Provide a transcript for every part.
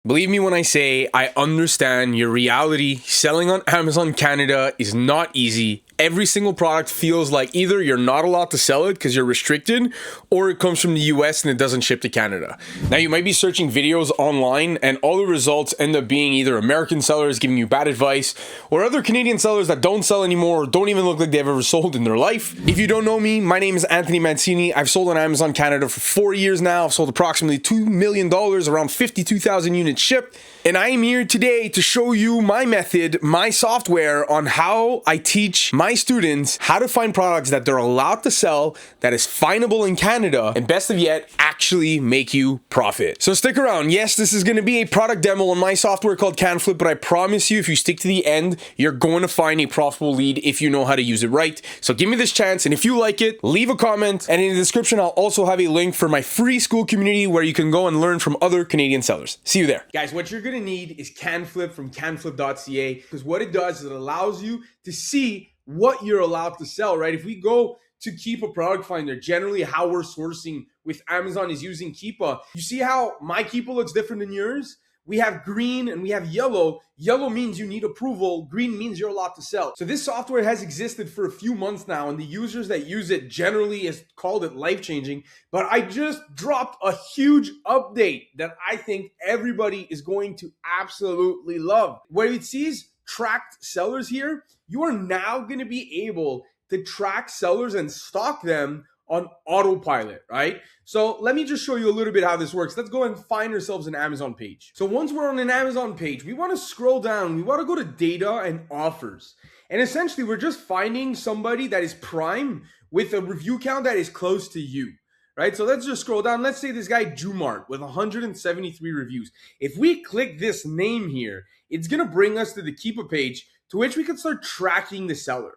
Believe me when I say I understand your reality. Selling on Amazon Canada is not easy. Every single product feels like either you're not allowed to sell it because you're restricted, or it comes from the US and it doesn't ship to Canada. Now, you might be searching videos online and all the results end up being either American sellers giving you bad advice or other Canadian sellers that don't sell anymore or don't even look like they've ever sold in their life. If you don't know me, my name is Anthony Mancini. I've sold on Amazon Canada for 4 years now. I've sold approximately $2 million, around 52,000 units shipped. And I am here today to show you my method, my software on how I teach my students how to find products that they're allowed to sell, that is findable in Canada, and best of yet, actually make you profit. So stick around. Yes, this is going to be a product demo on my software called CanFlip, but I promise you, if you stick to the end, you're going to find a profitable lead if you know how to use it right. So give me this chance, and if you like it, leave a comment, and in the description, I'll also have a link for my free school community where you can go and learn from other Canadian sellers. See you there. Guys, what you're going to need is CanFlip from canflip.ca, because what it does is it allows you to see what you're allowed to sell, right? If we go to Keepa Product Finder, generally how we're sourcing with Amazon is using Keepa. You see how my Keepa looks different than yours? We have green and we have yellow. Yellow means you need approval. Green means you're allowed to sell. So this software has existed for a few months now, and the users that use it generally has called it life-changing. But I just dropped a huge update that I think everybody is going to absolutely love. Where it sees tracked sellers here, you are now going to be able to track sellers and stock them on autopilot, right? So let me just show you a little bit how this works. Let's go and find ourselves an Amazon page. So once we're on an Amazon page, we want to scroll down. We want to go to data and offers. And essentially, we're just finding somebody that is prime with a review count that is close to you, right? So let's just scroll down. Let's say this guy Jumart with 173 reviews. If we click this name here, it's going to bring us to the Keepa page to which we can start tracking the seller.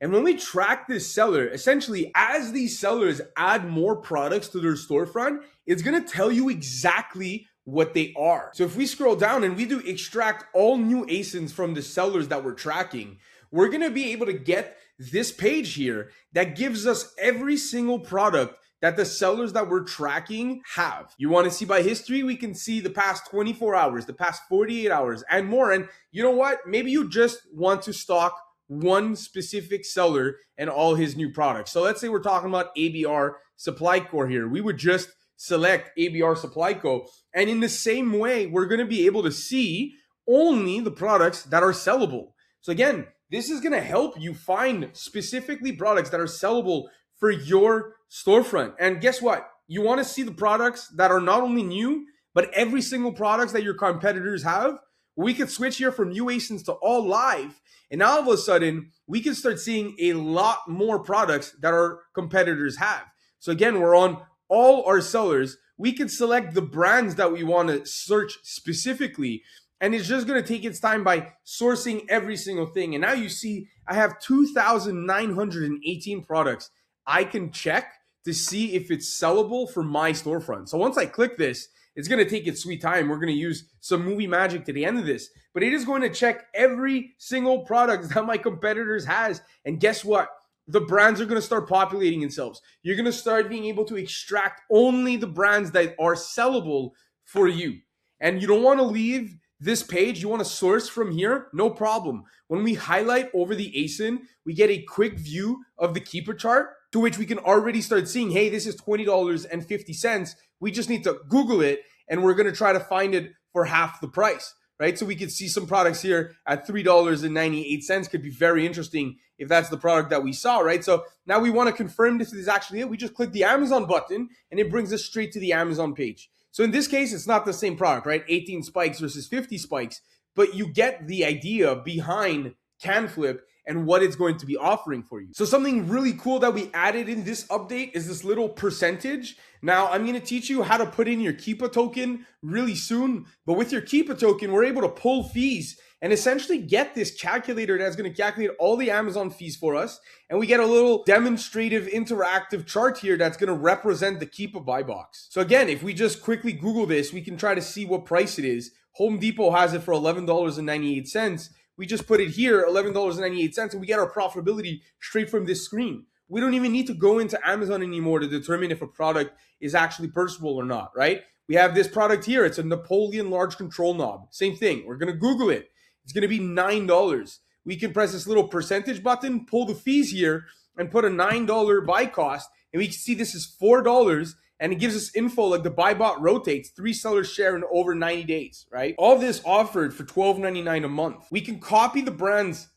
And when we track this seller, essentially, as these sellers add more products to their storefront, it's going to tell you exactly what they are. So if we scroll down and we do extract all new ASINs from the sellers that we're tracking, we're going to be able to get this page here that gives us every single product that the sellers that we're tracking have. You want to see by history? We can see the past 24 hours, the past 48 hours, and more. And you know what? Maybe you just want to stock one specific seller and all his new products. So let's say we're talking about ABR Supply Co. here. We would just select ABR Supply Co. And in the same way, we're going to be able to see only the products that are sellable. So again, this is going to help you find specifically products that are sellable for your storefront. And guess what? You want to see the products that are not only new, but every single products that your competitors have. We could switch here from new ASINs to all live. And now all of a sudden, we can start seeing a lot more products that our competitors have. So again, we're on all our sellers. We can select the brands that we want to search specifically. And it's just going to take its time by sourcing every single thing. And now you see I have 2,918 products I can check to see if it's sellable for my storefront. So once I click this, it's going to take its sweet time. We're going to use some movie magic to the end of this, but it is going to check every single product that my competitors has. And guess what? The brands are going to start populating themselves. You're going to start being able to extract only the brands that are sellable for you. And you don't want to leave this page. You want to source from here? No problem. When we highlight over the ASIN, we get a quick view of the Keepa chart, to which we can already start seeing, hey, this is $20.50. We just need to Google it, and we're going to try to find it for half the price, right? So we could see some products here at $3.98. Could be very interesting if that's the product that we saw, right? So now we want to confirm this is actually it. We just click the Amazon button, and it brings us straight to the Amazon page. So in this case, it's not the same product, right? 18 spikes versus 50 spikes, but you get the idea behind CanFlip and what it's going to be offering for you. So something really cool that we added in this update is this little percentage. Now, I'm going to teach you how to put in your Keepa token really soon. But with your Keepa token, we're able to pull fees and essentially get this calculator that's going to calculate all the Amazon fees for us. And we get a little demonstrative interactive chart here that's going to represent the Keepa buy box. So again, if we just quickly Google this, we can try to see what price it is. Home Depot has it for $11.98. We just put it here, $11.98, and we get our profitability straight from this screen. We don't even need to go into Amazon anymore to determine if a product is actually purchasable or not, right? We have this product here. It's a Napoleon large control knob. Same thing. We're going to Google it. It's going to be $9. We can press this little percentage button, pull the fees here, and put a $9 buy cost. And we can see this is $4. And it gives us info like the buy bot rotates, 3 sellers share in over 90 days, right? All this offered for $12.99 a month. We can copy the brands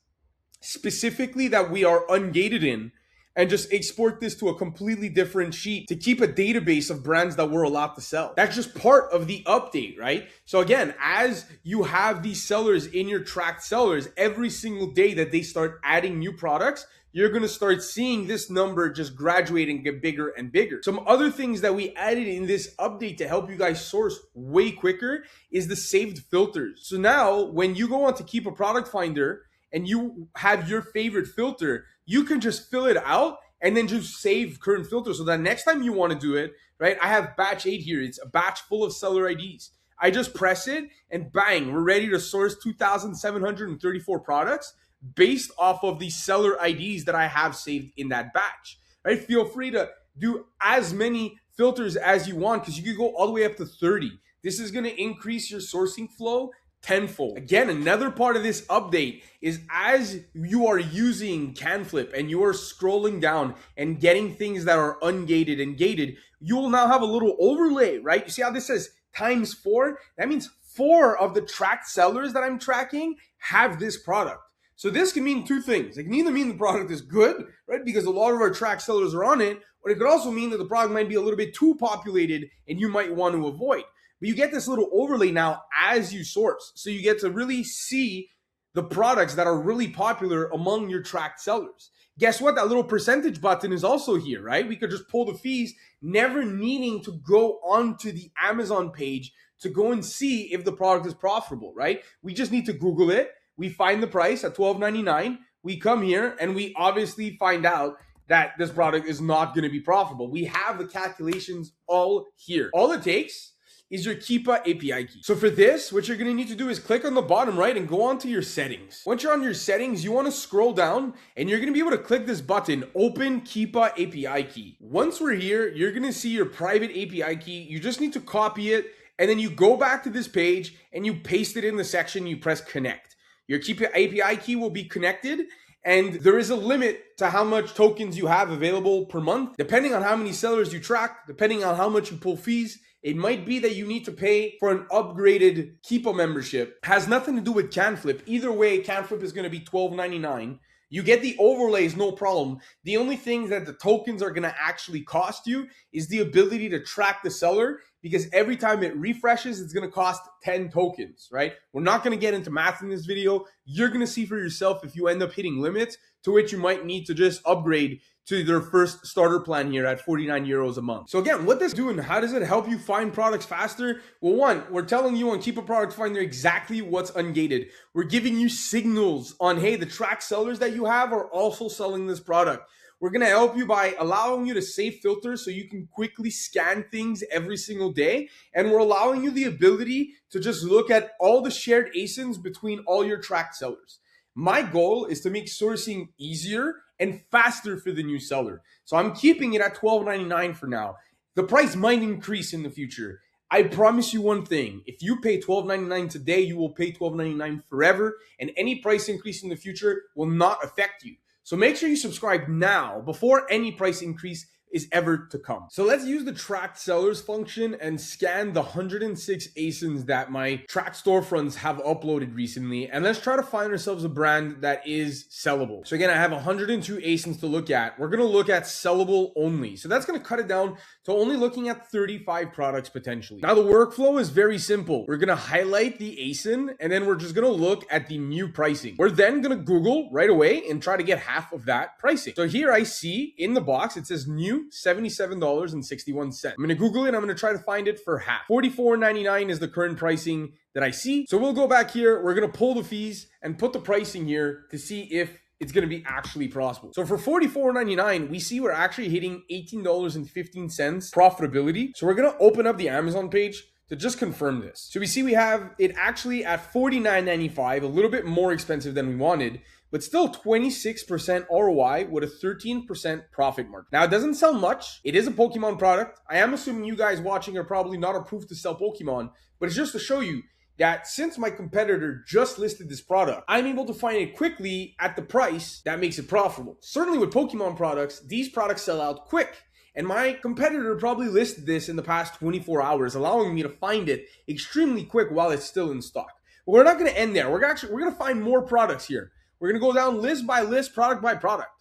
specifically that we are ungated in and just export this to a completely different sheet to keep a database of brands that we're allowed to sell. That's just part of the update, right? So again, as you have these sellers in your tracked sellers, every single day that they start adding new products, you're going to start seeing this number just graduate and get bigger and bigger. Some other things that we added in this update to help you guys source way quicker is the saved filters. So now when you go on to Keepa Product Finder and you have your favorite filter, you can just fill it out and then just save current filter so that next time you want to do it, right? I have batch 8 here. It's a batch full of seller IDs. I just press it and bang, we're ready to source 2,734 products based off of the seller IDs that I have saved in that batch, right? Feel free to do as many filters as you want because you can go all the way up to 30. This is going to increase your sourcing flow tenfold. Again, another part of this update is as you are using CanFlip and you are scrolling down and getting things that are ungated and gated, you will now have a little overlay, right? You see how this says ×4? That means 4 of the tracked sellers that I'm tracking have this product. So this can mean 2 things. It can either mean the product is good, right? Because a lot of our tracked sellers are on it, or it could also mean that the product might be a little bit too populated and you might want to avoid. But you get this little overlay now as you source. So you get to really see the products that are really popular among your tracked sellers. Guess what? That little percentage button is also here, right? We could just pull the fees, never needing to go onto the Amazon page to go and see if the product is profitable, right? We just need to Google it. We find the price at $12.99. We come here and we obviously find out that this product is not going to be profitable. We have the calculations all here. All it takes is your Keepa API key. So for this, what you're gonna need to do is click on the bottom right and go on to your settings. Once you're on your settings, you wanna scroll down and you're gonna be able to click this button, Open Keepa API Key. Once we're here, you're gonna see your private API key. You just need to copy it and then you go back to this page and you paste it in the section, you press connect. Your Keepa API key will be connected and there is a limit to how much tokens you have available per month. Depending on how many sellers you track, depending on how much you pull fees, it might be that you need to pay for an upgraded Keepa membership. Has nothing to do with CanFlip. Either way, CanFlip is going to be $12.99. You get the overlays, no problem. The only thing that the tokens are going to actually cost you is the ability to track the seller, because every time it refreshes, it's going to cost 10 tokens, right? We're not going to get into math in this video. You're going to see for yourself if you end up hitting limits to which you might need to just upgrade to their first starter plan here at 49 euros a month. So again, what this is doing, how does it help you find products faster? Well, one, we're telling you on Keepa Product Finder exactly what's ungated. We're giving you signals on, hey, the track sellers that you have are also selling this product. We're gonna help you by allowing you to save filters so you can quickly scan things every single day. And we're allowing you the ability to just look at all the shared ASINs between all your tracked sellers. My goal is to make sourcing easier and faster for the new seller. So I'm keeping it at $12.99 for now. The price might increase in the future. I promise you one thing, if you pay $12.99 today, you will pay $12.99 forever, and any price increase in the future will not affect you. So make sure you subscribe now before any price increase is ever to come. So let's use the tracked sellers function and scan the 106 ASINs that my tracked storefronts have uploaded recently. And let's try to find ourselves a brand that is sellable. So again, I have 102 ASINs to look at. We're gonna look at sellable only. So that's gonna cut it down to only looking at 35 products potentially. Now the workflow is very simple. We're gonna highlight the ASIN and then we're just gonna look at the new pricing. We're then gonna Google right away and try to get half of that pricing. So here I see in the box, it says new $77.61. I'm going to Google it. I'm going to try to find it for half. $44.99 is the current pricing that I see. So we'll go back here. We're going to pull the fees and put the pricing here to see if it's going to be actually possible. So for $44.99, we see we're actually hitting $18.15 profitability. So we're going to open up the Amazon page to just confirm this. So we see we have it actually at $49.95, a little bit more expensive than we wanted, but still 26% ROI with a 13% profit margin. Now, it doesn't sell much. It is a Pokemon product. I am assuming you guys watching are probably not approved to sell Pokemon, but it's just to show you that since my competitor just listed this product, I'm able to find it quickly at the price that makes it profitable. Certainly with Pokemon products, these products sell out quick. And my competitor probably listed this in the past 24 hours, allowing me to find it extremely quick while it's still in stock. But we're not going to end there. We're going to find more products here. We're going to go down list by list, product by product.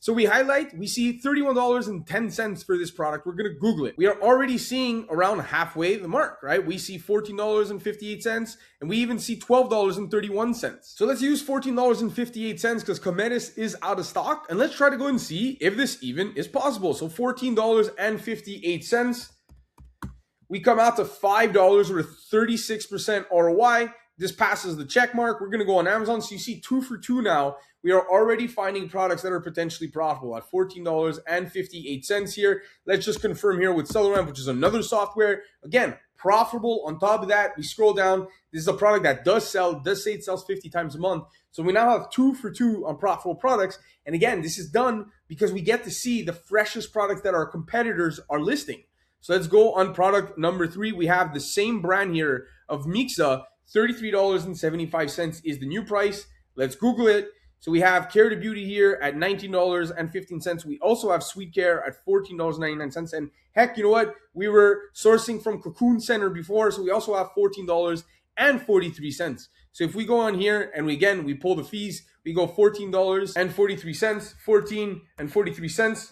So we see $31.10 for this product. We're going to Google it. We are already seeing around halfway the mark, right? We see $14.58 and we even see $12.31. So let's use $14.58 because Cometis is out of stock. And let's try to go and see if this even is possible. So $14.58. We come out to $5 with a 36% ROI. This passes the check mark. We're going to go on Amazon. So you see 2 for 2 now. We are already finding products that are potentially profitable at $14.58 here. Let's just confirm here with SellerAmp, which is another software. Again, profitable. On top of that, we scroll down. This is a product that does say it sells 50 times a month. So we now have 2 for 2 on profitable products. And again, this is done because we get to see the freshest products that our competitors are listing. So let's go on product number 3. We have the same brand here of Mixa. $33.75 is the new price. Let's Google it. So we have Care to Beauty here at $19.15. We also have Sweet Care at $14.99. And heck, you know what? We were sourcing from Cocoon Center before, so we also have $14.43. So if we go on here and we pull the fees, we go $14.43, $14.43.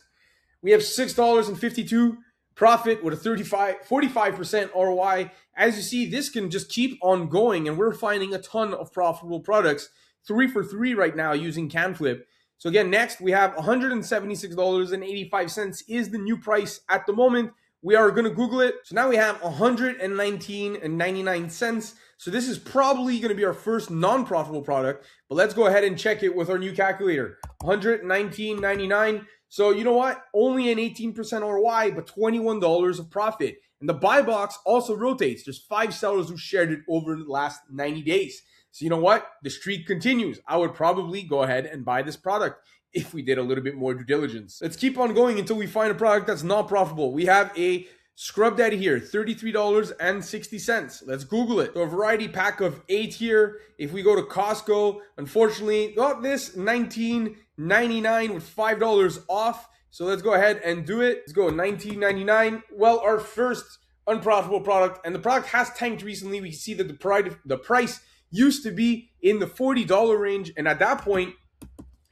We have $6.52 profit with a 45% ROI. As you see, this can just keep on going, and we're finding a ton of profitable products. 3 for 3 right now using CanFlip. So again, next we have $176.85 is the new price at the moment. We are going to Google it. So now we have $119.99. So this is probably going to be our first non-profitable product, but let's go ahead and check it with our new calculator. $119.99. So you know what? Only an 18% ROI, but $21 of profit. And the buy box also rotates. There's 5 sellers who shared it over the last 90 days. So you know what? The streak continues. I would probably go ahead and buy this product if we did a little bit more due diligence. Let's keep on going until we find a product that's not profitable. We have a Scrub Daddy here, $33.60. Let's Google it. So a variety pack of 8 here. If we go to Costco, unfortunately, got this $19.99 with $5 off. So let's go ahead and do it. Let's go $19.99. Well, our first unprofitable product, and the product has tanked recently. We can see that the price used to be in the $40 range, and at that point,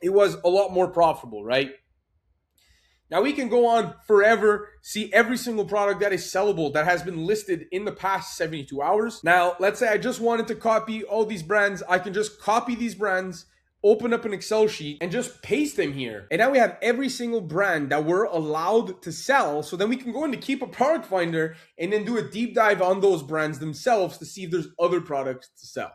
it was a lot more profitable, right? Now we can go on forever, see every single product that is sellable that has been listed in the past 72 hours. Now, let's say I just wanted to copy all these brands. I can just copy these brands, open up an Excel sheet, and just paste them here. And now we have every single brand that we're allowed to sell. So then we can go into Keepa Product Finder and then do a deep dive on those brands themselves to see if there's other products to sell.